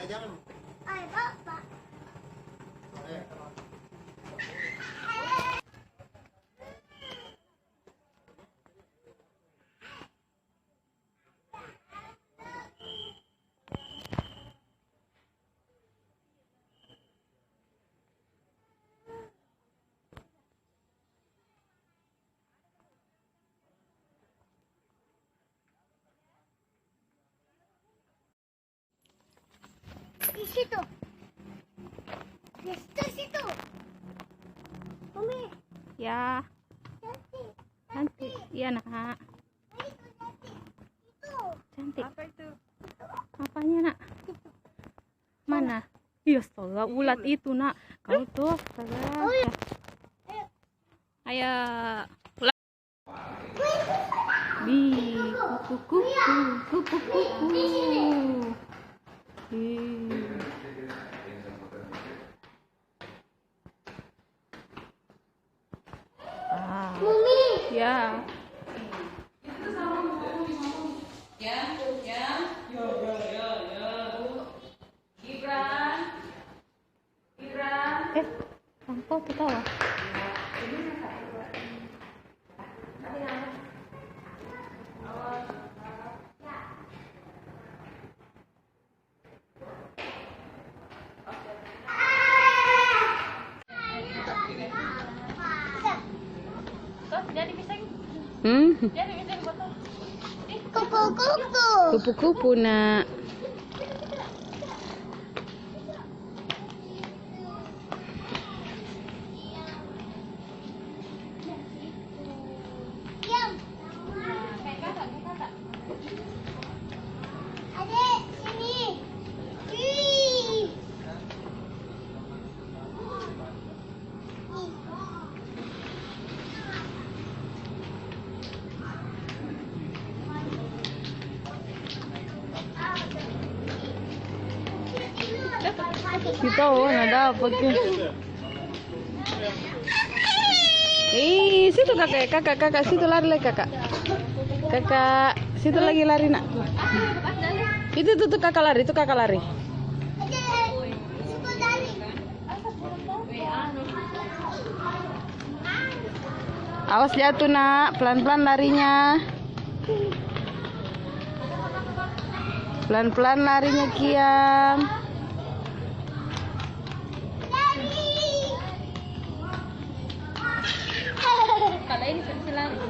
jangan. Ay, Bapak. Di situ. Di situ. Mami, Ya, cantik. cantik. Iya, Nak. Itu cantik. Itu. Cantik. Apa itu? Apanya, Nak? Mana? Iya, astaga, ulat itu, Nak. Kau tuh, astaga. Ayo. Ulat. Di kuku kuku kuku kuku. Ah, Mami. ya. Kau ketawa. Jadi pisang. Jadi pisang potong. Kupu-kupu. Kupu-kupu, Nak. Diam. Kayak kakak. Adik, sini. Ih. Kita ada apa ke? Situ kakak, situ lari lagi kakak. Kakak, situ lagi lari, Nak. Itu tuh kakak lari, itu kakak lari. Adik, suka dari. Awas jatuh, Nak. Pelan-pelan larinya. Pelan-pelan larinya, Kiam. Dari. Kalau ini sensilan.